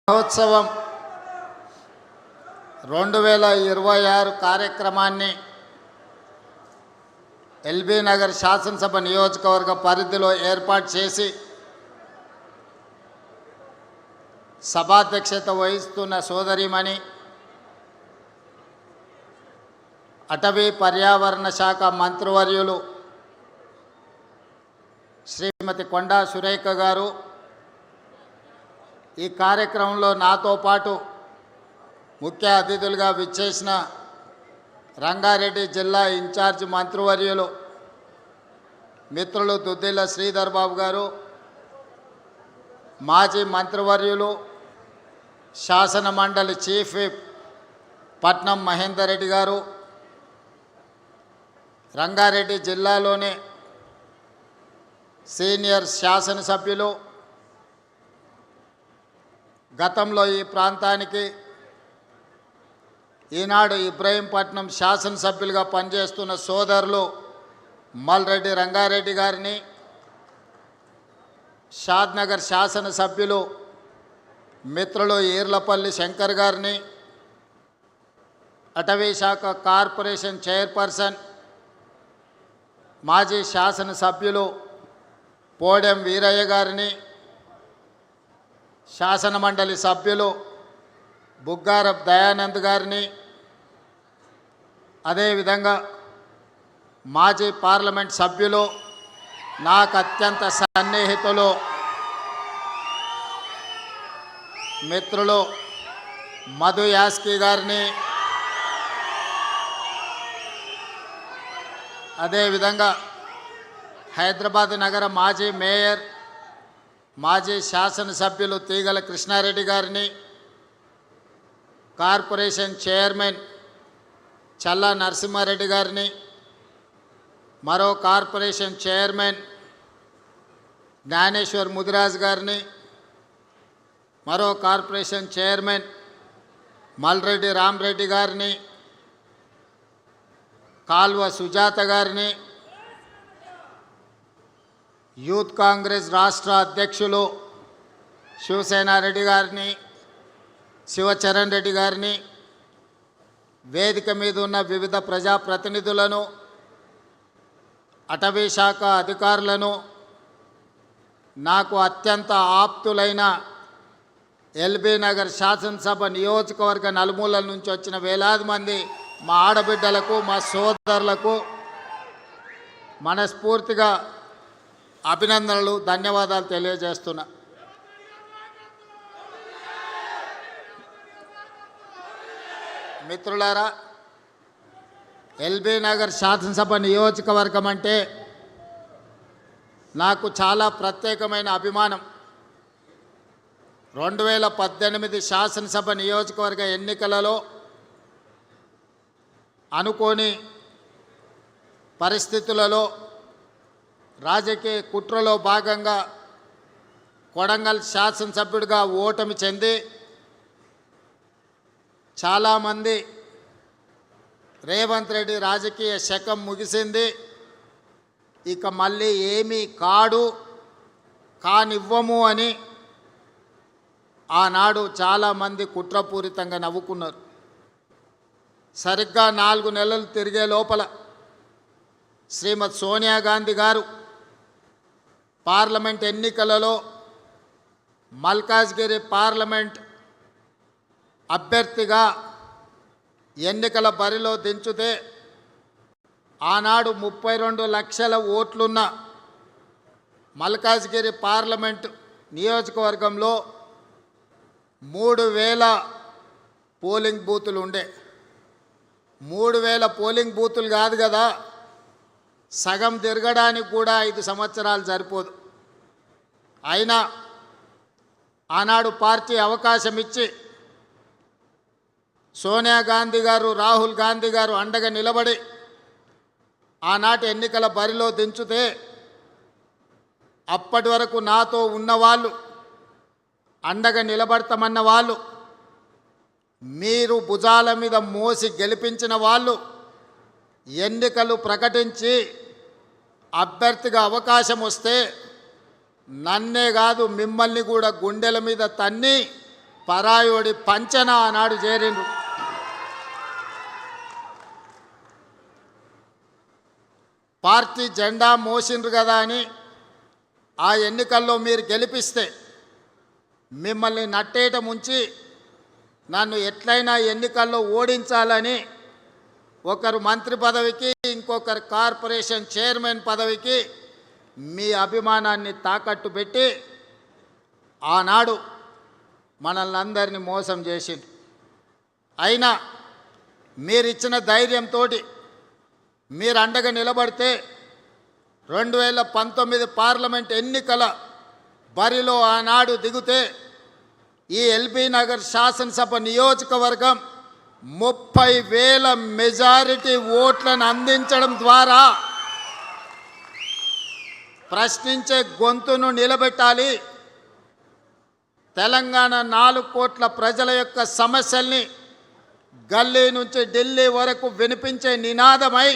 మహోత్సవం 2026 కార్యక్రమాన్ని ఎల్బీ నగర్ శాసనసభ నియోజకవర్గ పరిధిలో ఏర్పాటు చేసి సభాధ్యక్షత వహిస్తున్న సోదరిమణి అటవీ పర్యావరణ శాఖ మంత్రివర్యులు శ్రీమతి కొండా సురేఖ గారు ఈ కార్యక్రమంలో నాతో పాటు ముఖ్య అతిథులుగా విచ్చేసిన రంగారెడ్డి జిల్లా ఇన్ఛార్జ్ మంత్రివర్యులు మిత్రులు దుద్దిల్ల శ్రీధర్ బాబు గారు, మాజీ మంత్రివర్యులు శాసన మండలి చీఫ్ విప్ పట్నం మహేందర్ రెడ్డి గారు, రంగారెడ్డి జిల్లాలోని సీనియర్ శాసనసభ్యులు, గతంలో ఈ ప్రాంతానికి ఈనాడు ఇబ్రహీంపట్నం శాసనసభ్యులుగా పనిచేస్తున్న సోదరులు మల్రెడ్డి రంగారెడ్డి గారిని, షాద్నగర్ శాసనసభ్యులు మిత్రులు ఈర్లపల్లి శంకర్ గారిని, అటవీ శాఖ కార్పొరేషన్ చైర్పర్సన్ మాజీ శాసనసభ్యులు పోడెం వీరయ్య గారిని, శాసన మండలి సభ్యులు బుగ్గారప్ దయానంద్ గారిని, అదేవిధంగా మాజీ పార్లమెంట్ సభ్యులు నాకు అత్యంత సన్నిహితులు మిత్రులు మధు యాస్కి గారిని, అదేవిధంగా హైదరాబాద్ నగర మాజీ మేయర్ మాజీ శాసనసభ్యులు తీగల కృష్ణారెడ్డి గారిని, కార్పొరేషన్ చైర్మన్ చల్లా నరసింహారెడ్డి గారిని, మరో కార్పొరేషన్ చైర్మన్ జ్ఞానేశ్వర్ ముదిరాజ్ గారిని, మరో కార్పొరేషన్ చైర్మన్ మల్రెడ్డి రామరెడ్డి గారిని, కాల్వ సుజాత గారిని, యూత్ కాంగ్రెస్ రాష్ట్ర అధ్యక్షులు శివసేనారెడ్డి గారిని, శివచరణ్ రెడ్డి గారిని, వేదిక మీద ఉన్న వివిధ ప్రజాప్రతినిధులను, అటవీ శాఖ అధికారులను, నాకు అత్యంత ఆప్తులైన ఎల్బీ నగర్ శాసనసభ నియోజకవర్గ నలుమూలల నుంచి వచ్చిన వేలాది మంది మా ఆడబిడ్డలకు, మా సోదరులకు మనస్ఫూర్తిగా అభినందనలు, ధన్యవాదాలు తెలియజేస్తున్నా. మిత్రులారా, ఎల్బీ నగర్ శాసనసభ నియోజకవర్గం అంటే నాకు చాలా ప్రత్యేకమైన అభిమానం. 2018 శాసనసభ నియోజకవర్గ ఎన్నికలలో అనుకోని పరిస్థితులలో రాజకీయ కుట్రలో భాగంగా కొడంగల్ శాసనసభ్యుడిగా ఓటమి చెంది చాలామంది రేవంత్ రెడ్డి రాజకీయ శకం ముగిసింది, ఇక మళ్ళీ ఏమీ కానివ్వము అని ఆనాడు చాలామంది కుట్రపూరితంగా నవ్వుకున్నారు. సరిగ్గా 4 నెలలు తిరిగే లోపల శ్రీమతి సోనియా గాంధీ గారు పార్లమెంట్ ఎన్నికలలో మల్కాజ్గిరి పార్లమెంట్ అభ్యర్థిగా ఎన్నికల బరిలో దించితే ఆనాడు 32 లక్షల ఓట్లున్న మల్కాజ్గిరి పార్లమెంట్ నియోజకవర్గంలో 3000 పోలింగ్ బూతులు ఉండే. 3000 పోలింగ్ బూతులు కాదు కదా, సగం తిరగడానికి కూడా 5 సంవత్సరాలు సరిపోదు. అయినా ఆనాడు పార్టీ అవకాశం ఇచ్చి సోనియా గాంధీ గారు, రాహుల్ గాంధీ గారు అండగా నిలబడి ఆనాటి ఎన్నికల బరిలో దించితే అప్పటి వరకు నాతో ఉన్నవాళ్ళు, అండగా నిలబడతామన్న వాళ్ళు, మీరు భుజాల మీద మోసి గెలిపించిన వాళ్ళు ఎన్నికలు ప్రకటించి అభ్యర్థిగా అవకాశం వస్తే నన్నే కాదు మిమ్మల్ని కూడా గుండెల మీద తన్ని పరాయోడి పంచన ఆనాడు చేరిండ్రు. పార్టీ జెండా మోసిండ్రు కదా అని ఆ ఎన్నికల్లో మీరు గెలిపిస్తే మిమ్మల్ని నట్టేట ముంచి నన్ను ఎట్లయినా ఎన్నికల్లో ఓడించాలని ఒకరు మంత్రి పదవికి, ఇంకొకరు కార్పొరేషన్ చైర్మన్ పదవికి మీ అభిమానాన్ని తాకట్టు పెట్టి ఆనాడు మనల్ని అందరినీ మోసం చేసింది. అయినా మీరిచ్చిన ధైర్యంతో మీరు అండగా నిలబడితే 2019 పార్లమెంట్ ఎన్నికల బరిలో ఆనాడు దిగితే ఈ ఎల్బీ నగర్ శాసనసభ నియోజకవర్గం 30,000 మెజారిటీ ఓట్లను అందించడం ద్వారా ప్రశ్నించే గొంతును నిలబెట్టాలి. తెలంగాణ 4 కోట్ల ప్రజల యొక్క సమస్యల్ని గల్లీ నుంచి ఢిల్లీ వరకు వినిపించే నినాదమై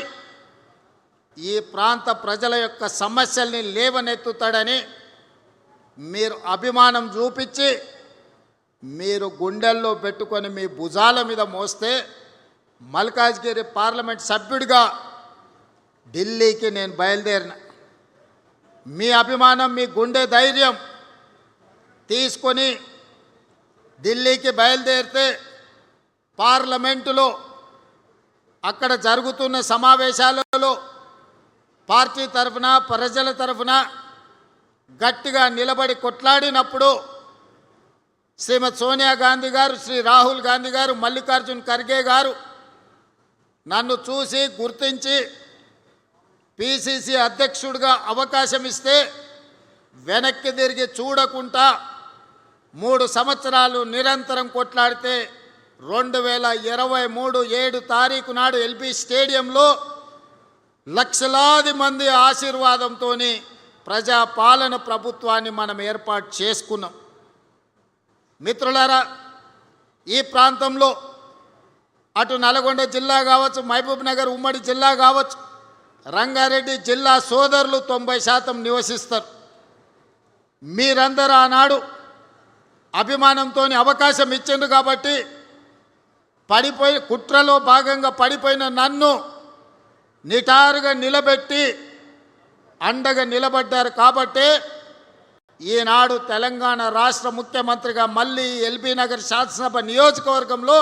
ఈ ప్రాంత ప్రజల యొక్క సమస్యల్ని లేవనెత్తుతాడని మీరు అభిమానం చూపించి మీరు గుండెల్లో పెట్టుకొని మీ భుజాల మీద మోస్తే మల్కాజ్గిరి పార్లమెంట్ సభ్యుడిగా ఢిల్లీకి నేను బయలుదేరిన. మీ అభిమానం, మీ గుండె ధైర్యం తీసుకొని ఢిల్లీకి బయలుదేరితే పార్లమెంటులో అక్కడ జరుగుతున్న సమావేశాలలో పార్టీ తరఫున, ప్రజల తరఫున గట్టిగా నిలబడి కొట్లాడినప్పుడు శ్రీమతి సోనియా గాంధీ గారు, శ్రీ రాహుల్ గాంధీ గారు, మల్లికార్జున్ ఖర్గే గారు నన్ను చూసి గుర్తించి పిసిసి అధ్యక్షుడిగా అవకాశం ఇస్తే వెనక్కి తిరిగి చూడకుండా 3 సంవత్సరాలు నిరంతరం కొట్లాడితే 2023 7 తారీఖు నాడు ఎల్బీ స్టేడియంలో లక్షలాది మంది ఆశీర్వాదంతో ప్రజాపాలన ప్రభుత్వాన్ని మనం ఏర్పాటు చేసుకున్నాం. మిత్రులారా, ఈ ప్రాంతంలో అటు నల్గొండ జిల్లా కావచ్చు, మహబూబ్ నగర్ ఉమ్మడి జిల్లా కావచ్చు, రంగారెడ్డి జిల్లా సోదరులు 90% నివసిస్తారు. మీరందరూ ఆనాడు అభిమానంతో అవకాశం ఇచ్చిండ్రు కాబట్టి కుట్రలో భాగంగా పడిపోయిన నన్ను నిటారుగా నిలబెట్టి అండగా నిలబడ్డారు. కాబట్టి ఈనాడు తెలంగాణ రాష్ట్ర ముఖ్యమంత్రిగా మళ్ళీ ఎల్బీ నగర్ శాసనసభ నియోజకవర్గంలో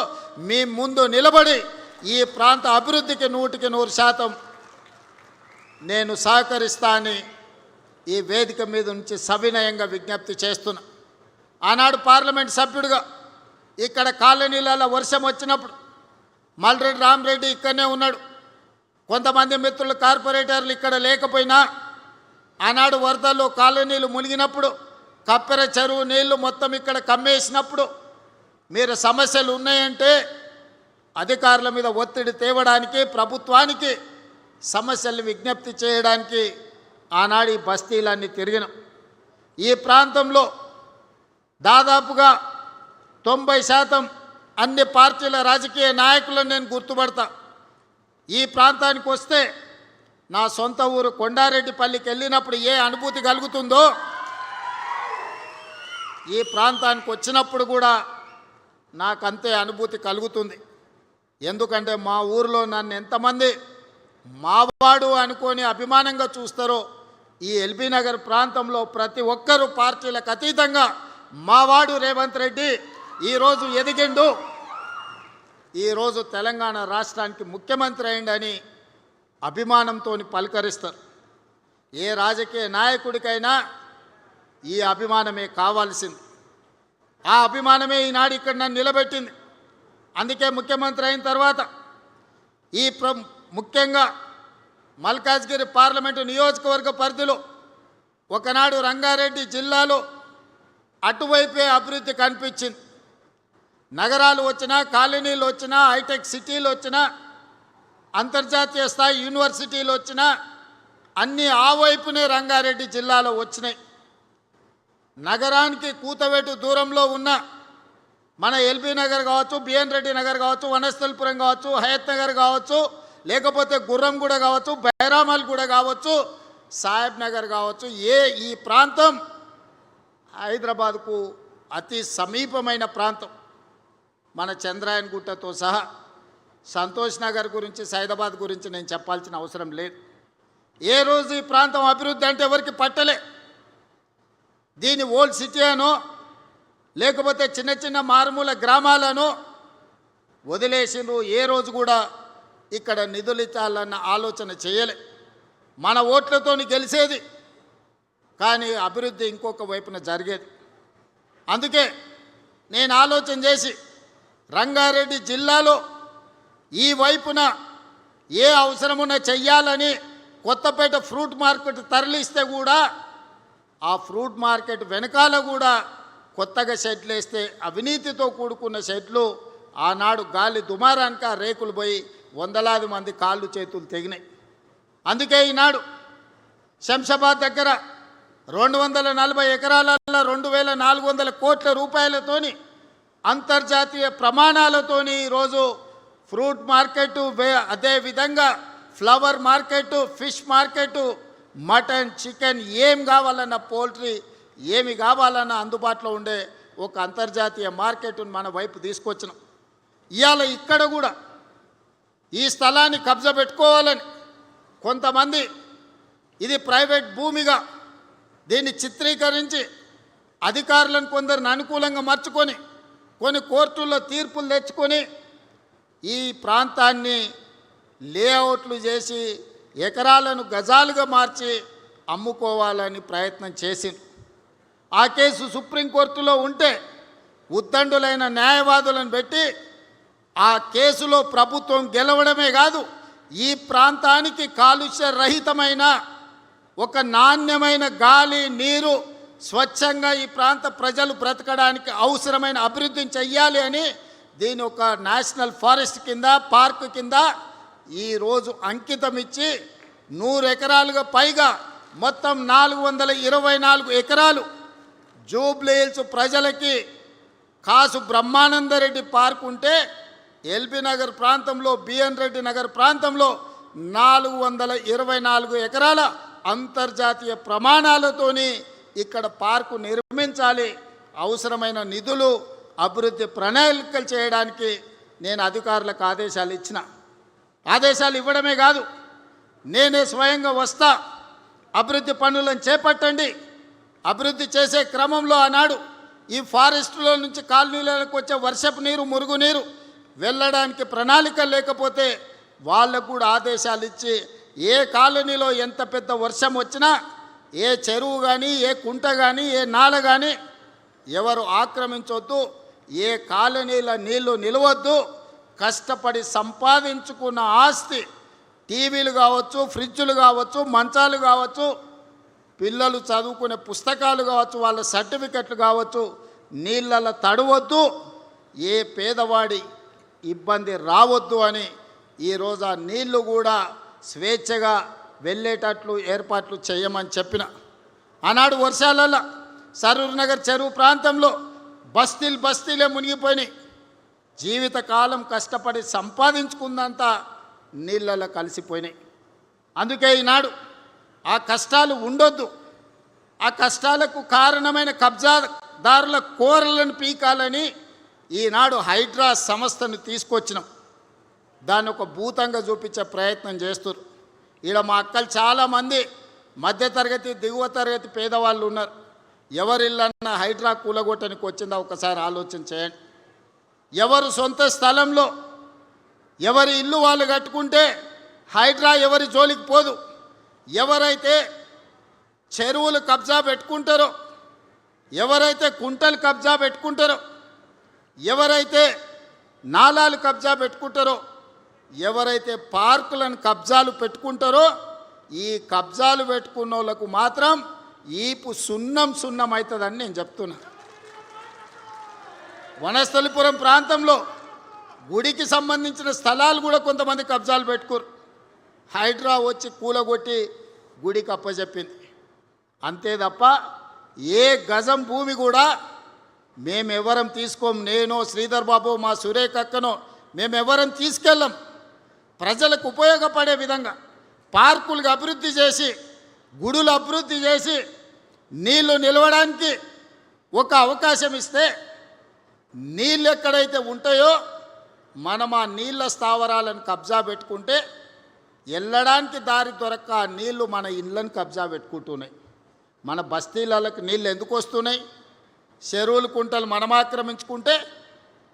మీ ముందు నిలబడి ఈ ప్రాంత అభివృద్ధికి 100% నేను సహకరిస్తానని ఈ వేదిక మీద నుంచి సవినయంగా విజ్ఞప్తి చేస్తున్నా. ఆనాడు పార్లమెంట్ సభ్యుడిగా ఇక్కడ కాలనీలలో వర్షం వచ్చినప్పుడు మల్రెడ్డి రామరెడ్డి ఇక్కడనే ఉన్నాడు. కొంతమంది మిత్రులు కార్పొరేటర్లు ఇక్కడ లేకపోయినా ఆనాడు వరదల్లో కాలనీలు మునిగినప్పుడు కప్పెర చెరువు నీళ్లు మొత్తం ఇక్కడ కమ్మేసినప్పుడు మీరు సమస్యలు ఉన్నాయంటే అధికారుల మీద ఒత్తిడి తేవడానికి, ప్రభుత్వానికి సమస్యల్ని విజ్ఞప్తి చేయడానికి ఆనాడు ఈ బస్తీలన్నీ తిరిగినాం. ఈ ప్రాంతంలో దాదాపుగా 90% అన్ని పార్టీల రాజకీయ నాయకులను నేను గుర్తుపడతా. ఈ ప్రాంతానికి వస్తే నా సొంత ఊరు కొండారెడ్డిపల్లికి వెళ్ళినప్పుడు ఏ అనుభూతి కలుగుతుందో ఈ ప్రాంతానికి వచ్చినప్పుడు కూడా నాకంతే అనుభూతి కలుగుతుంది. ఎందుకంటే మా ఊరిలో నన్ను ఎంతమంది మావాడు అనుకొని అభిమానంగా చూస్తారో ఈ ఎల్బీ నగర్ ప్రాంతంలో ప్రతి ఒక్కరూ పార్టీలకు అతీతంగా మావాడు రేవంత్ రెడ్డి ఈరోజు ఎదిగిండు, ఈరోజు తెలంగాణ రాష్ట్రానికి ముఖ్యమంత్రి అయిండని అభిమానంతో పలకరిస్తారు. ఏ రాజకీయ నాయకుడికైనా ఈ అభిమానమే కావాల్సింది. ఆ అభిమానమే ఈనాడు ఇక్కడ నన్ను నిలబెట్టింది. అందుకే ముఖ్యమంత్రి అయిన తర్వాత ఈ ముఖ్యంగా మల్కాజ్గిరి పార్లమెంటు నియోజకవర్గ పరిధిలో ఒకనాడు రంగారెడ్డి జిల్లాలో అటువైపే అభివృద్ధి కనిపించింది. నగరాలు వచ్చినా, కాలనీలు వచ్చినా, హైటెక్ సిటీలు వచ్చినా, అంతర్జాతీయ స్థాయి యూనివర్సిటీలు వచ్చినా అన్నీ ఆ వైపునే రంగారెడ్డి జిల్లాలో వచ్చినాయి. నగరానికి కూతవేటు దూరంలో ఉన్న మన ఎల్బీ నగర్ కావచ్చు, బిఎన్ రెడ్డి నగర్ కావచ్చు, వనస్థలిపురం కావచ్చు, హయత్ నగర్ కావచ్చు, లేకపోతే గుర్రంగూడ కావచ్చు, బైరామల్ కూడా కావచ్చు, సాహెబ్ నగర్ కావచ్చు, ఈ ప్రాంతం హైదరాబాద్కు అతి సమీపమైన ప్రాంతం మన చంద్రాయన్ గుట్టతో సహా. సంతోష్ నగర్ గురించి, సైదాబాద్ గురించి నేను చెప్పాల్సిన అవసరం లేదు. ఏ రోజు ఈ ప్రాంతం అభివృద్ధి అంటే ఎవరికి పట్టలే. దీని ఓల్డ్ సిటీ అనో లేకపోతే చిన్న చిన్న మారుమూల గ్రామాలను వదిలేసిండ్రు. ఏ రోజు కూడా ఇక్కడ నిధులు ఇచ్చాలన్న ఆలోచన చేయలే. మన ఓట్లతో గెలిచేది, కానీ అభివృద్ధి ఇంకొక వైపున జరిగేది. అందుకే నేను ఆలోచన చేసి రంగారెడ్డి జిల్లాలో ఈ వైపున ఏ అవసరమున్నా చెయ్యాలని కొత్తపేట ఫ్రూట్ మార్కెట్ తరలిస్తే కూడా ఆ ఫ్రూట్ మార్కెట్ వెనకాల కూడా కొత్తగా షెడ్లు వేస్తే అవినీతితో కూడుకున్న షెడ్లు ఆనాడు గాలి దుమారానికి ఆ రేకులు పోయి వందలాది మంది కాళ్ళు చేతులు తెగినాయి. అందుకే ఈనాడు శంషాబాద్ దగ్గర 240 ఎకరాలలో 2400 కోట్ల రూపాయలతోని అంతర్జాతీయ ప్రమాణాలతోని ఈరోజు ఫ్రూట్ మార్కెట్, అదేవిధంగా flower market, fish market, mutton, chicken ఏం కావాలన్నా, పోల్ట్రీ ఏమి కావాలన్నా అందుబాటులో ఉండే ఒక అంతర్జాతీయ మార్కెట్ను మన వైపు తీసుకొచ్చినాం. ఇవాళ ఇక్కడ కూడా ఈ స్థలాన్ని కబ్జా పెట్టుకోవాలని కొంతమంది ఇది ప్రైవేట్ భూమిగా దీన్ని చిత్రీకరించి అధికారులను కొందరిని అనుకూలంగా మార్చుకొని కొన్ని కోర్టుల్లో తీర్పులు తెచ్చుకొని ఈ ప్రాంతాన్ని లేఅవుట్లు చేసి ఎకరాలను గజాలుగా మార్చి అమ్ముకోవాలని ప్రయత్నం చేసింది. ఆ కేసు సుప్రీంకోర్టులో ఉంటే ఉద్దండులైన న్యాయవాదులను పెట్టి ఆ కేసులో ప్రభుత్వం గెలవడమే కాదు, ఈ ప్రాంతానికి కాలుష్య రహితమైన ఒక నాణ్యమైన గాలి, నీరు, స్వచ్ఛంగా ఈ ప్రాంత ప్రజలు బ్రతకడానికి అవసరమైన అభివృద్ధిని చెయ్యాలి అని దీని ఒక నేషనల్ ఫారెస్ట్ కింద, పార్క్ కింద ఈరోజు అంకితం ఇచ్చి 100 ఎకరాలుగా పైగా మొత్తం 424 ఎకరాలు జూబ్లీ హిల్స్ ప్రజలకి కాసు బ్రహ్మానందరెడ్డి పార్క్ ఉంటే ఎల్బీ నగర్ ప్రాంతంలో, బిఎన్ రెడ్డి నగర్ ప్రాంతంలో 424 ఎకరాల అంతర్జాతీయ ప్రమాణాలతోని ఇక్కడ పార్కు నిర్మించాలి. అవసరమైన నిధులు, అభివృద్ధి ప్రణాళికలు చేయడానికి నేను అధికారులకు ఆదేశాలు ఇచ్చిన. ఆదేశాలు ఇవ్వడమే కాదు, నేనే స్వయంగా వస్తా, అభివృద్ధి పనులను చేపట్టండి. అభివృద్ధి చేసే క్రమంలో ఆనాడు ఈ ఫారెస్టులో నుంచి కాలనీలకు వచ్చే వర్షపు నీరు, మురుగునీరు వెళ్ళడానికి ప్రణాళిక లేకపోతే వాళ్ళకు కూడా ఆదేశాలు ఇచ్చి ఏ కాలనీలో ఎంత పెద్ద వర్షం వచ్చినా ఏ చెరువు కానీ, ఏ కుంట కానీ, ఏ నాల కానీ ఎవరు ఆక్రమించొద్దు, ఏ కాలనీల నీళ్లు నిలవద్దు. కష్టపడి సంపాదించుకున్న ఆస్తి, టీవీలు కావచ్చు, ఫ్రిడ్జులు కావచ్చు, మంచాలు కావచ్చు, పిల్లలు చదువుకునే పుస్తకాలు కావచ్చు, వాళ్ళ సర్టిఫికెట్లు కావచ్చు, నీళ్ళలో తడవద్దు, ఏ పేదవాడి ఇబ్బంది రావద్దు అని ఈరోజు ఆ నీళ్లు కూడా స్వేచ్ఛగా వెళ్ళేటట్లు ఏర్పాట్లు చేయమని చెప్పిన. ఆనాడు వర్షాలలో సరూర్ నగర్ చెరువు ప్రాంతంలో బస్తీలే మునిగిపోయినాయి. జీవితకాలం కష్టపడి సంపాదించుకుందంతా నీళ్ళలో కలిసిపోయినాయి. అందుకే ఈనాడు ఆ కష్టాలు ఉండొద్దు, ఆ కష్టాలకు కారణమైన కబ్జాదారుల కోరలను పీకాలని ఈనాడు హైడ్రా సంస్థను తీసుకొచ్చినాం. దాన్ని ఒక భూతంగా చూపించే ప్రయత్నం చేస్తున్నారు. ఈడ మా అక్కలు చాలామంది మధ్యతరగతి, దిగువ తరగతి పేదవాళ్ళు ఉన్నారు. ఎవరిల్లన్నా హైడ్రా కూలగొట్టడానికి వచ్చిందా ఒకసారి ఆలోచన చేయండి. ఎవరు సొంత స్థలంలో ఎవరి ఇల్లు వాళ్ళు కట్టుకుంటే హైడ్రా ఎవరి జోలికి పోదు. ఎవరైతే చెరువులు కబ్జా పెట్టుకుంటారో, ఎవరైతే కుంటలు కబ్జా పెట్టుకుంటారో, ఎవరైతే నాలాలు కబ్జా పెట్టుకుంటారో, ఎవరైతే పార్కులను కబ్జాలు పెట్టుకుంటారో, ఈ కబ్జాలు పెట్టుకున్న వాళ్ళకు మాత్రం ఈపు సున్నం అవుతుందని నేను చెప్తున్నా. వనస్థలిపురం ప్రాంతంలో గుడికి సంబంధించిన స్థలాలు కూడా కొంతమంది కబ్జాలు పెట్టుకోరు. హైడ్రా వచ్చి కూలగొట్టి గుడికి అప్పచెప్పింది. అంతే తప్ప ఏ గజం భూమి కూడా మేమెవరం తీసుకోం. నేను, శ్రీధర్ బాబు, మా సురేఖ అక్కనో మేమెవరం తీసుకెళ్ళం. ప్రజలకు ఉపయోగపడే విధంగా పార్కులకు అభివృద్ధి చేసి, గుడులు అభివృద్ధి చేసి, నీళ్లు నిలవడానికి ఒక అవకాశం ఇస్తే నీళ్ళు ఎక్కడైతే ఉంటాయో మనం ఆ నీళ్ళ స్థావరాలను కబ్జా పెట్టుకుంటే వెళ్ళడానికి దారి దొరక్క ఆ నీళ్లు మన ఇళ్ళని కబ్జా పెట్టుకుంటున్నాయి. మన బస్తీలకు నీళ్ళు ఎందుకు వస్తున్నాయి? చెరువులు కుంటలు మనం ఆక్రమించుకుంటే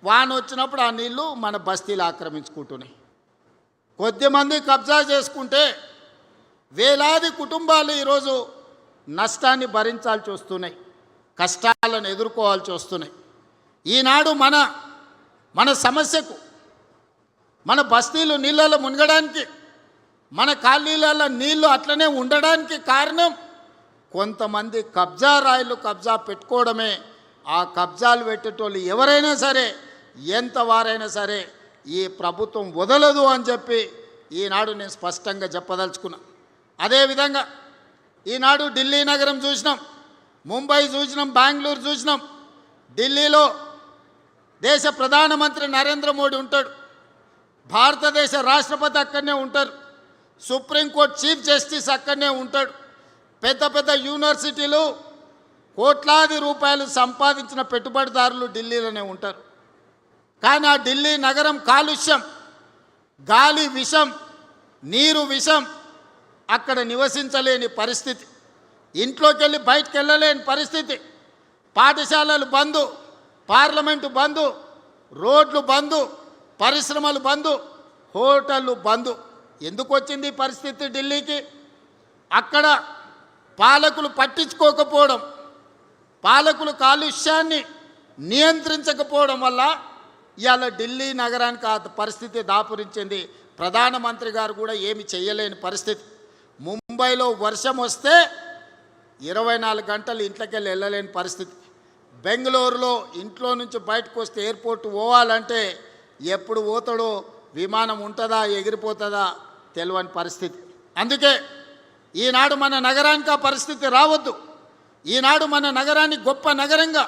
వాన వచ్చినప్పుడు ఆ నీళ్లు మన బస్తీలు ఆక్రమించుకుంటున్నాయి. కొద్దిమంది కబ్జా చేసుకుంటే వేలాది కుటుంబాలు ఈరోజు నష్టాన్ని భరించాల్సి వస్తున్నాయి, కష్టాలను ఎదుర్కోవాల్సి వస్తున్నాయి. ఈనాడు మన సమస్యకు, మన బస్తీలు నీళ్ళలో మునగడానికి, మన కాలనీలలో నీళ్లు అట్లనే ఉండడానికి కారణం కొంతమంది కబ్జా రాయిలు కబ్జా పెట్టుకోవడమే. ఆ కబ్జాలు పెట్టేటోళ్ళు ఎవరైనా సరే, ఎంత వారైనా సరే ఈ ప్రభుత్వం వదలదు అని చెప్పి ఈనాడు నేను స్పష్టంగా చెప్పదలుచుకున్నా. అదేవిధంగా ఈనాడు ఢిల్లీ నగరం చూసినాం, ముంబై చూసినాం, బెంగళూరు చూసినాం. ఢిల్లీలో దేశ ప్రధానమంత్రి నరేంద్ర మోడీ ఉంటాడు, భారతదేశ రాష్ట్రపతి అక్కడనే ఉంటారు, సుప్రీంకోర్టు చీఫ్ జస్టిస్ అక్కడనే ఉంటాడు. పెద్ద పెద్ద యూనివర్సిటీలు కోట్లాది రూపాయలు సంపాదించిన పెట్టుబడిదారులు ఢిల్లీలోనే ఉంటారు. కానీ ఆ ఢిల్లీ నగరం కాలుష్యం, గాలి విషం, నీరు విషం, అక్కడ నివసించలేని పరిస్థితి, ఇంట్లోకి వెళ్ళి బయటకు వెళ్ళలేని పరిస్థితి, పాఠశాలలు బంద్, పార్లమెంటు బంద్, రోడ్లు బంద్, పరిశ్రమలు బంద్, హోటళ్ళు బంద్. ఎందుకు వచ్చింది ఈ పరిస్థితి ఢిల్లీకి? అక్కడ పాలకులు పట్టించుకోకపోవడం, పాలకులు కాలుష్యాన్ని నియంత్రించకపోవడం వల్ల ఇవాళ ఢిల్లీ నగరానికి ఆ పరిస్థితి దాపురించింది. ప్రధానమంత్రి గారు కూడా ఏమి చేయలేని పరిస్థితి. ముంబైలో వర్షం వస్తే 24 గంటలు ఇంట్లోకి వెళ్ళలేని పరిస్థితి. బెంగళూరులో ఇంట్లో నుంచి బయటకు వస్తే ఎయిర్పోర్ట్ పోవాలంటే ఎప్పుడు పోతాడో, విమానం ఉంటుందా ఎగిరిపోతుందా తెలియని పరిస్థితి. అందుకే ఈనాడు మన నగరానికి ఆ పరిస్థితి రావద్దు. ఈనాడు మన నగరాన్ని గొప్ప నగరంగా,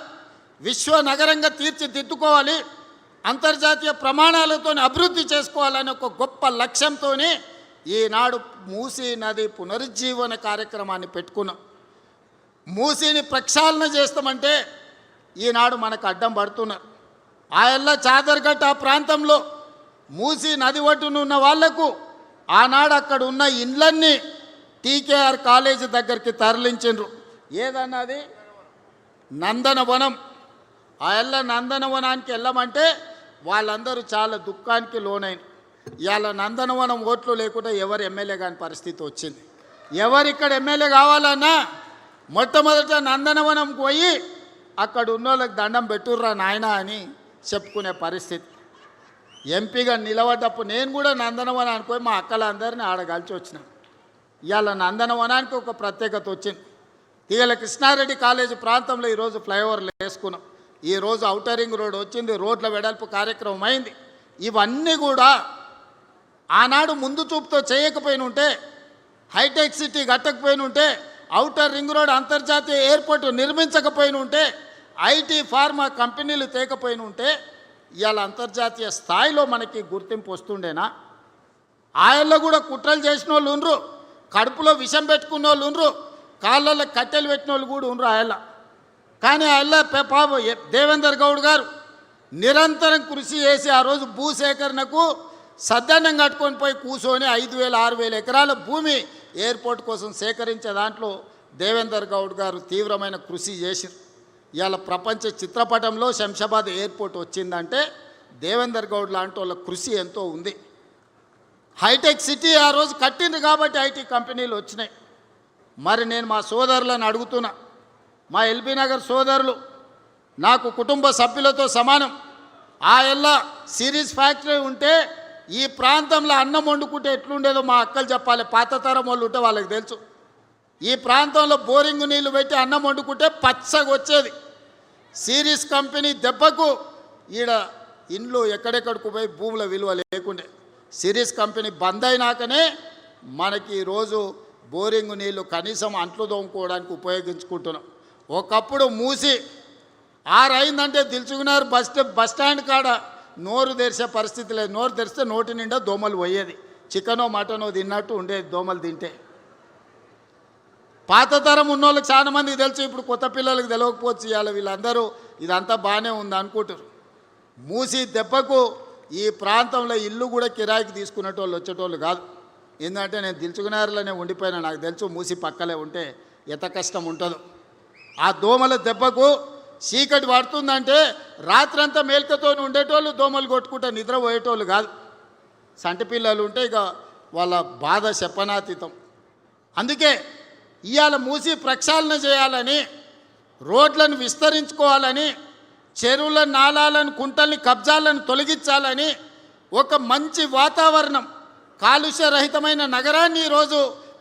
విశ్వ నగరంగా తీర్చిదిద్దుకోవాలి, అంతర్జాతీయ ప్రమాణాలతో అభివృద్ధి చేసుకోవాలనే ఒక గొప్ప లక్ష్యంతో ఈనాడు మూసీ నది పునరుజ్జీవన కార్యక్రమాన్ని పెట్టుకున్నాం. మూసీని ప్రక్షాళన చేస్తామంటే ఈనాడు మనకు అడ్డం పడుతున్నారు. ఆయల్ల చాదర్ఘట్ ఆ ప్రాంతంలో మూసీ నది ఒడ్డున ఉన్న వాళ్లకు ఆనాడు అక్కడ ఉన్న ఇండ్లన్నీ టీకేఆర్ కాలేజీ దగ్గరికి తరలించిండ్రు. ఏదన్నది నందనవనం. ఆయల్ల నందనవనానికి వెళ్ళమంటే వాళ్ళందరూ చాలా దుఃఖానికి లోనైన. ఇవాళ నందనవనం ఓట్లు లేకుండా ఎవరు ఎమ్మెల్యే కాని పరిస్థితి వచ్చింది. ఎవరిక్కడ ఎమ్మెల్యే కావాలన్నా మొట్టమొదట నందనవనంకి పోయి అక్కడ ఉన్న వాళ్ళకి దండం పెట్టుర్రా నాయన అని చెప్పుకునే పరిస్థితి. ఎంపీగా నిలబడ్డప్పుడు నేను కూడా నందనవనానికి పోయి మా అక్కలందరినీ ఆడగాల్చి వచ్చినాను. ఇవాళ నందనవనానికి ఒక ప్రత్యేకత వచ్చింది. ఇవాళ కృష్ణారెడ్డి కాలేజీ ప్రాంతంలో ఈరోజు ఫ్లైఓవర్లు వేసుకున్నాం. ఈరోజు ఔటర్ రింగ్ రోడ్ వచ్చింది, రోడ్ల వెడల్పు కార్యక్రమం అయింది. ఇవన్నీ కూడా ఆనాడు ముందు చూపుతో చేయకపోయిన ఉంటే, హైటెక్ సిటీ కట్టకపోయిన ఉంటే, ఔటర్ రింగ్ రోడ్ అంతర్జాతీయ ఎయిర్పోర్ట్ నిర్మించకపోయిన ఉంటే, ఐటీ ఫార్మా కంపెనీలు తేకపోయిన ఉంటే ఇవాళ అంతర్జాతీయ స్థాయిలో మనకి గుర్తింపు వస్తుండేనా? ఆయల్లో కూడా కుట్రలు చేసిన వాళ్ళు ఉండ్రు, కడుపులో విషం పెట్టుకున్న వాళ్ళు ఉండ్రు, కాళ్ళల్లో కట్టెలు పెట్టిన వాళ్ళు కూడా ఉండ్రు ఆయల్ల. కానీ ఆయల్ల పాప దేవేందర్ గౌడ్ గారు నిరంతరం కృషి చేసి ఆ రోజు భూసేకరణకు సద్దన్నం కట్టుకొని పోయి కూర్చొని 5,000 6,000 ఎకరాల భూమి ఎయిర్పోర్ట్ కోసం సేకరించే దాంట్లో దేవేందర్ గౌడ్ గారు తీవ్రమైన కృషి చేశారు. ఇవాళ ప్రపంచ చిత్రపటంలో శంషాబాద్ ఎయిర్పోర్ట్ వచ్చిందంటే దేవేందర్ గౌడ్ లాంటి వాళ్ళ కృషి ఎంతో ఉంది. హైటెక్ సిటీ ఆ రోజు కట్టింది కాబట్టి ఐటీ కంపెనీలు వచ్చినాయి. మరి నేను మా సోదరులను అడుగుతున్నా, మా ఎల్బీ నగర్ సోదరులు నాకు కుటుంబ సభ్యులతో సమానం. ఆ ఎల్లా సిరీస్ ఫ్యాక్టరీ ఉంటే ఈ ప్రాంతంలో అన్నం వండుకుంటే ఎట్లుండేదో మా అక్కలు చెప్పాలి. పాత తరం వాళ్ళు ఉంటే వాళ్ళకి తెలుసు. ఈ ప్రాంతంలో బోరింగ్ నీళ్లు పెట్టి అన్నం వండుకుంటే పచ్చగా వచ్చేది. సిరీస్ కంపెనీ దెబ్బకు ఈడ ఇండ్లు ఎక్కడెక్కడికి పోయి భూముల విలువ లేకుండే. సిరీస్ కంపెనీ బంద్ అయినాకనే మనకి ఈరోజు బోరింగ్ నీళ్లు కనీసం అంట్లు తోముకోవడానికి ఉపయోగించుకుంటున్నాం. ఒకప్పుడు మూసి 6 అయిందంటే దిల్చుకున్నారు బస్ స్టాండ్ కాడ నోరు తెరిచే పరిస్థితి లేదు. నోరు తెరిస్తే నోటి నిండా దోమలు పోయేది. చికెనో మటనో తిన్నట్టు ఉండేది దోమలు తింటే. పాత తరం ఉన్నోళ్ళకి చాలా మందికి తెలుసు, ఇప్పుడు కొత్త పిల్లలకు తెలియకపోవచ్చు. ఇవాళ వీళ్ళందరూ ఇదంతా బాగానే ఉంది అనుకుంటారు. మూసి దెబ్బకు ఈ ప్రాంతంలో ఇల్లు కూడా కిరాయికి తీసుకునేటోళ్ళు వచ్చేటోళ్ళు కాదు. ఎందుకంటే నేను దిల్చుకునేరులోనే ఉండిపోయినా, నాకు తెలుసు మూసి పక్కలే ఉంటే ఎంత కష్టం ఉంటుందో. ఆ దోమల దెబ్బకు చీకటి పడుతుందంటే రాత్రంతా మేల్కతో ఉండేటోళ్ళు దోమలు కొట్టుకుంటే నిద్రపోయేటోళ్ళు కాదు. సంటి పిల్లలు ఉంటే ఇక వాళ్ళ బాధ చెప్పనాతీతం. అందుకే ఇవాళ మూసి ప్రక్షాళన చేయాలని, రోడ్లను విస్తరించుకోవాలని, చెరువుల నాలాలను కుంటల్ని కబ్జాలను తొలగించాలని, ఒక మంచి వాతావరణం, కాలుష్యరహితమైన నగరాన్ని ఈరోజు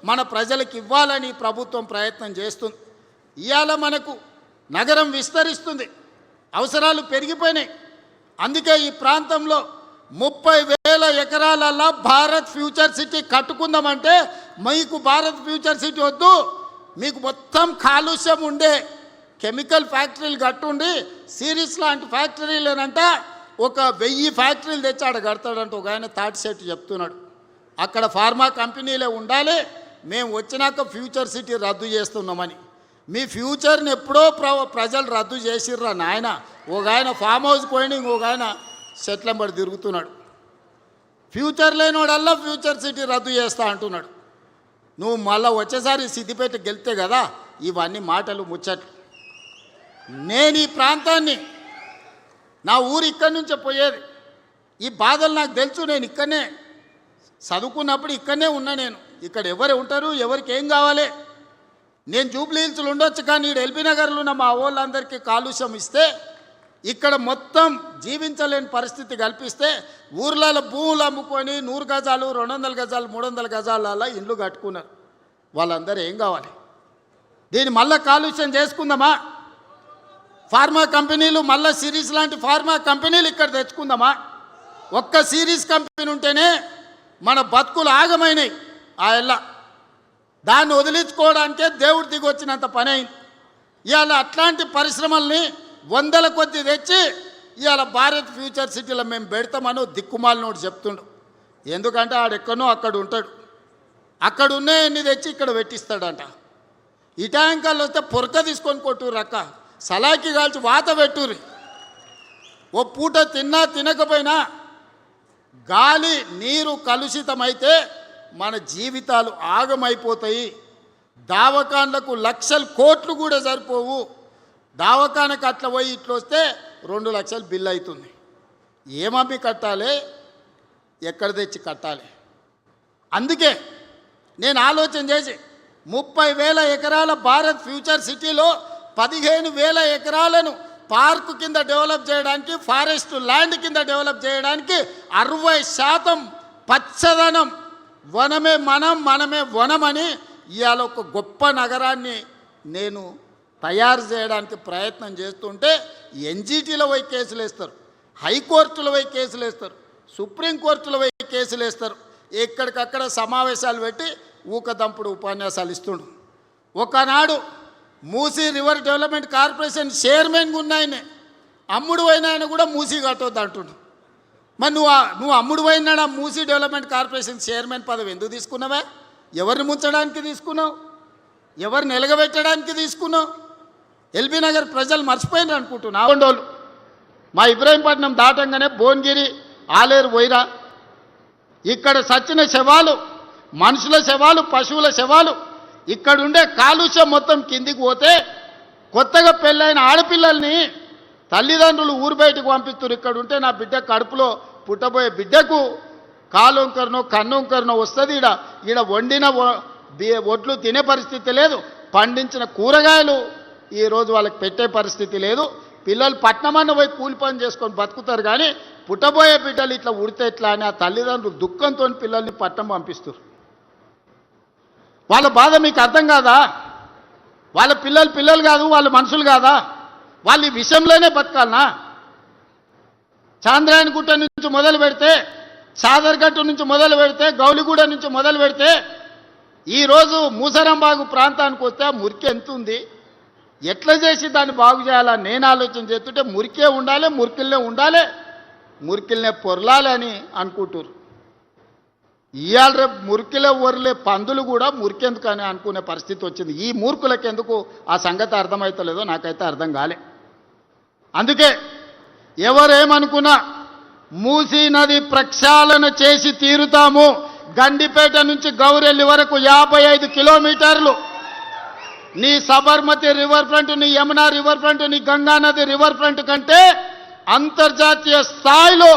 మన ప్రజలకు ఇవ్వాలని ప్రభుత్వం ప్రయత్నం చేస్తుంది. ఇవాళ మనకు నగరం విస్తరిస్తుంది, అవసరాలు పెరిగిపోయినాయి. అందుకే ఈ ప్రాంతంలో 30,000 ఎకరాలలో భారత్ ఫ్యూచర్ సిటీ కట్టుకుందామంటే మీకు భారత్ ఫ్యూచర్ సిటీ వద్దు, మీకు మొత్తం కాలుష్యం ఉండే కెమికల్ ఫ్యాక్టరీలు కట్టుండి సిరీస్ లాంటి ఫ్యాక్టరీలేనంట 1000 ఫ్యాక్టరీలు తెచ్చాడు కడతాడంట. ఒక ఆయన తాటి సెట్ చెప్తున్నాడు. అక్కడ ఫార్మా కంపెనీలే ఉండాలి, మేము వచ్చినాక ఫ్యూచర్ సిటీ రద్దు చేస్తున్నామని. మీ ఫ్యూచర్ని ఎప్పుడో ప్రజలు రద్దు చేసిర్రా నాయన. ఒక ఆయన ఫామ్ హౌస్ పోయిన, ఇంకొక ఆయన సెట్లంబడి తిరుగుతున్నాడు. ఫ్యూచర్ లేనివాడల్లా ఫ్యూచర్ సిటీ రద్దు చేస్తా అంటున్నాడు. నువ్వు మళ్ళీ వచ్చేసారి సిద్దిపేట గెలితే కదా ఇవన్నీ మాటలు ముచ్చట్లు. నేను ఈ ప్రాంతాన్ని, నా ఊరు ఇక్కడి నుంచే పోయేది, ఈ బాధలు నాకు తెలుసు. నేను ఇక్కడనే చదువుకున్నప్పుడు ఇక్కడనే ఉన్నా. నేను ఇక్కడ ఎవరు ఉంటారు, ఎవరికి ఏం కావాలి. నేను జూబ్లీ హిల్స్లో ఉండొచ్చు, కానీ ఇక్కడ ఎల్బీ నగర్లో ఉన్న మా వాళ్ళందరికీ కాలుష్యం ఇస్తే, ఇక్కడ మొత్తం జీవించలేని పరిస్థితి కల్పిస్తే, ఊర్లలో భూములు అమ్ముకొని 100 గజాలు 200 గజాలు 300 గజాల ఇండ్లు కట్టుకున్నారు. వాళ్ళందరూ ఏం కావాలి? దీన్ని మళ్ళీ కాలుష్యం చేసుకుందామా? ఫార్మా కంపెనీలు మళ్ళీ సిరీస్ లాంటి ఫార్మా కంపెనీలు ఇక్కడ తెచ్చుకుందామా? ఒక్క సిరీస్ కంపెనీ ఉంటేనే మన బతుకులు ఆగమైనాయి. ఆ ఎల్ల దాన్ని వదిలించుకోవడానికే దేవుడు దిగి వచ్చినంత పని అయింది. ఇవాళ అట్లాంటి పరిశ్రమల్ని 100ల కొద్ది తెచ్చి ఇవాళ భారత్ ఫ్యూచర్ సిటీలో మేము పెడతామని దిక్కుమాలినోడు చెప్తుండు. ఎందుకంటే ఆడెక్కడో అక్కడ ఉంటాడు, అక్కడ ఉన్నాయన్నీ తెచ్చి ఇక్కడ పెట్టిస్తాడంట. ఈ ట్యాంకర్లు వస్తే పొరక తీసుకొని కొట్టుర్రు అక్క, సలాకి కాల్చి వాత పెట్టుర్రి. ఓ పూట తిన్నా తినకపోయినా గాలి నీరు కలుషితమైతే మన జీవితాలు ఆగమైపోతాయి. దావకాన్లకు లక్షల కోట్లు కూడా సరిపోవు. దావకానకు అట్లా పోయి ఇట్లా వస్తే 2 లక్షలు బిల్లు అవుతుంది. ఏమమ్మి కట్టాలి, ఎక్కడ తెచ్చి కట్టాలి? అందుకే నేను ఆలోచన చేసి 30,000 ఎకరాల భారత్ ఫ్యూచర్ సిటీలో 15,000 ఎకరాలను పార్కు కింద డెవలప్ చేయడానికి, ఫారెస్ట్ ల్యాండ్ కింద డెవలప్ చేయడానికి 60% పచ్చదనం, వనమే మనం మనమే వనమని ఇవాళ ఒక గొప్ప నగరాన్ని నేను తయారు చేయడానికి ప్రయత్నం చేస్తుంటే ఎన్జిటీలో పోయి కేసులు వేస్తారు, హైకోర్టులో పోయి కేసులు వేస్తారు, సుప్రీంకోర్టులో పోయి కేసులు వేస్తారు. ఎక్కడికక్కడ సమావేశాలు పెట్టి ఊకదంపుడు ఉపన్యాసాలు ఇస్తుండు. ఒకనాడు మూసీ రివర్ డెవలప్మెంట్ కార్పొరేషన్ చైర్మన్గా ఉన్నాయనే అమ్ముడు పోయిన ఆయన కూడా మూసీ కట్టొద్దు అంటుండు. మరి నువ్వు అమ్ముడు పోయినాడు ఆ మూసీ డెవలప్మెంట్ కార్పొరేషన్ చైర్మన్ పదవి ఎందుకు తీసుకున్నావా? ఎవరిని ముంచడానికి తీసుకున్నావు? ఎవరిని ఎలగబెట్టడానికి తీసుకున్నావు? ఎల్బీ నగర్ ప్రజలు మర్చిపోయినారు అనుకుంటున్నా. ఆవండోళ్ళు మా ఇబ్రాహీంపట్నం దాటంగానే భువనగిరి ఆలేరు పోయిరా. ఇక్కడ సచ్చిన శవాలు, మనుషుల శవాలు, పశువుల శవాలు, ఇక్కడుండే కాలుష్యం మొత్తం కిందికి పోతే కొత్తగా పెళ్ళైన ఆడపిల్లల్ని తల్లిదండ్రులు ఊరు బయటకు పంపిస్తారు. ఇక్కడ ఉంటే నా బిడ్డ కడుపులో పుట్టబోయే బిడ్డకు కాలొంకరనో కన్నొంకరనో వస్తుంది. ఈడ వండిన ఒడ్లు తినే పరిస్థితి లేదు, పండించిన కూరగాయలు ఈరోజు వాళ్ళకి పెట్టే పరిస్థితి లేదు. పిల్లలు పట్నమన్న పోయి కూలి పని చేసుకొని బతుకుతారు, కానీ పుట్టబోయే బిడ్డలు ఇట్లా ఉడితే ఎట్లా అని ఆ తల్లిదండ్రులు దుఃఖంతో పిల్లల్ని పట్నం పంపిస్తారు. వాళ్ళ బాధ మీకు అర్థం కాదా? వాళ్ళ పిల్లలు కాదు, వాళ్ళ మనుషులు కాదా? వాళ్ళు ఈ విషయంలోనే బతకాలనా? చాంద్రాయణగుట్ట నుంచి మొదలు పెడితే, సాదర్గట్టు నుంచి మొదలు పెడితే, గౌలిగూడ నుంచి మొదలు పెడితే ఈరోజు మూసరంబాగు ప్రాంతానికి వస్తే ఆ మురికి ఎంత ఉంది? ఎట్లా చేసి దాన్ని బాగు చేయాలని నేను ఆలోచన చేస్తుంటే మురికే ఉండాలి, మురికిల్నే ఉండాలి, మురికిల్నే పొరలాలి అని అనుకుంటారు. ఇవాళ రేపు మురికిలో ఒరిలే పందులు కూడా మురికెందుకని అనుకునే పరిస్థితి వచ్చింది. ఈ మూర్ఖులకు ఎందుకు ఆ సంగతి అర్థమవుతలేదో నాకైతే అర్థం కాలే. అందుకే ఎవరేమనుకున్నా మూసీ నది ప్రక్షాళన చేసి తీరుతాము. గండిపేట నుంచి గౌరెల్లి వరకు 55 కిలోమీటర్లు నీ సబర్మతి రివర్ ఫ్రంట్, నీ యమునా రివర్ ఫ్రంట్, నీ గంగా నది రివర్ ఫ్రంట్ కంటే అంతర్జాతీయ స్థాయిలో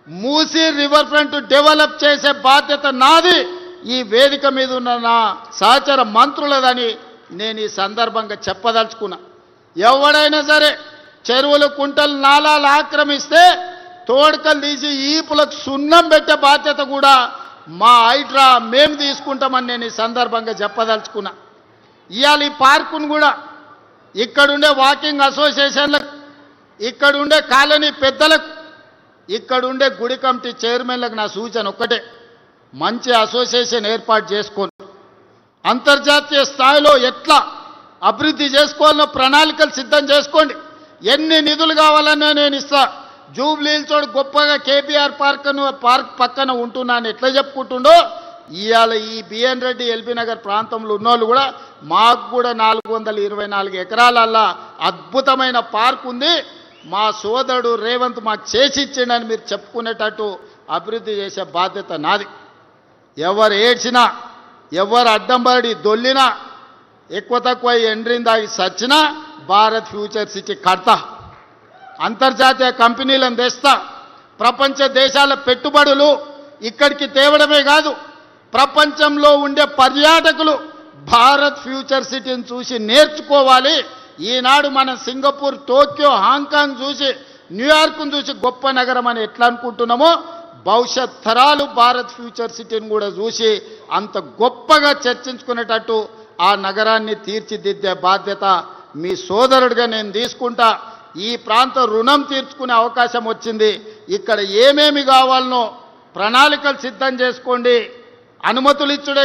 మూసీ రివర్ ఫ్రంట్ డెవలప్ చేసే బాధ్యత నాది, ఈ వేదిక మీద ఉన్న నా సహచర మంత్రులదని నేను ఈ సందర్భంగా చెప్పదలుచుకున్నా. ఎవడైనా సరే చెరువులు కుంటలు నాలాలు ఆక్రమిస్తే తోడుకలు తీసి ఈపులకు సున్నం పెట్టే బాధ్యత కూడా మా హైడ్రా మేము తీసుకుంటామని నేను ఈ సందర్భంగా చెప్పదలుచుకున్నా. ఇవాళ ఈ పార్కును కూడా ఇక్కడుండే వాకింగ్ అసోసియేషన్లకు, ఇక్కడుండే కాలనీ పెద్దలకు, ఇక్కడుండే గుడి కమిటీ చైర్మన్లకు నా సూచన ఒక్కటే, మంచి అసోసియేషన్ ఏర్పాటు చేసుకోండి. అంతర్జాతీయ స్థాయిలో ఎట్లా అభివృద్ధి చేసుకోవాలనో ప్రణాళికలు సిద్ధం చేసుకోండి. ఎన్ని నిధులు కావాలన్నా నేను ఇస్తా. జూబ్లీహిల్స్ చోడు గొప్పగా కేబీఆర్ పార్క్ పక్కన ఉంటున్నాను ఎట్లా చెప్పుకుంటుండో, ఇవాళ ఈ బిఎన్ రెడ్డి ఎల్బీ నగర్ ప్రాంతంలో ఉన్నోళ్ళు కూడా మాకు కూడా 424 ఎకరాలల్లా అద్భుతమైన పార్క్ ఉంది, మా సోదరుడు రేవంత్ మాకు చేసి ఇచ్చిండని మీరు చెప్పుకునేటట్టు అభివృద్ధి చేసే బాధ్యత నాది. ఎవరు ఏడ్చినా, ఎవరు అడ్డంబడి దొల్లినా, ఎక్కువ తక్కువ ఎండ్రిందాగి సచ్చినా భారత్ ఫ్యూచర్ సిటీ కడతా, అంతర్జాతీయ కంపెనీలను తెస్తా, ప్రపంచ దేశాల పెట్టుబడులు ఇక్కడికి తేవడమే కాదు, ప్రపంచంలో ఉండే పర్యాటకులు భారత్ ఫ్యూచర్ సిటీని చూసి నేర్చుకోవాలి. ఈనాడు మనం సింగపూర్, టోక్యో, హాంకాంగ్ చూసి, న్యూయార్క్ను చూసి గొప్ప నగరం అని ఎట్లా అనుకుంటున్నామో, భవిష్యత్ తరాలు భారత్ ఫ్యూచర్ సిటీని కూడా చూసి అంత గొప్పగా చర్చించుకునేటట్టు ఆ నగరాన్ని తీర్చిదిద్దే బాధ్యత మీ సోదరుడిగా నేను తీసుకుంటా. ఈ ప్రాంత రుణం తీర్చుకునే అవకాశం వచ్చింది. ఇక్కడ ఏమేమి కావాలనో ప్రణాళికలు సిద్ధం చేసుకోండి. అనుమతులు ఇచ్చుడే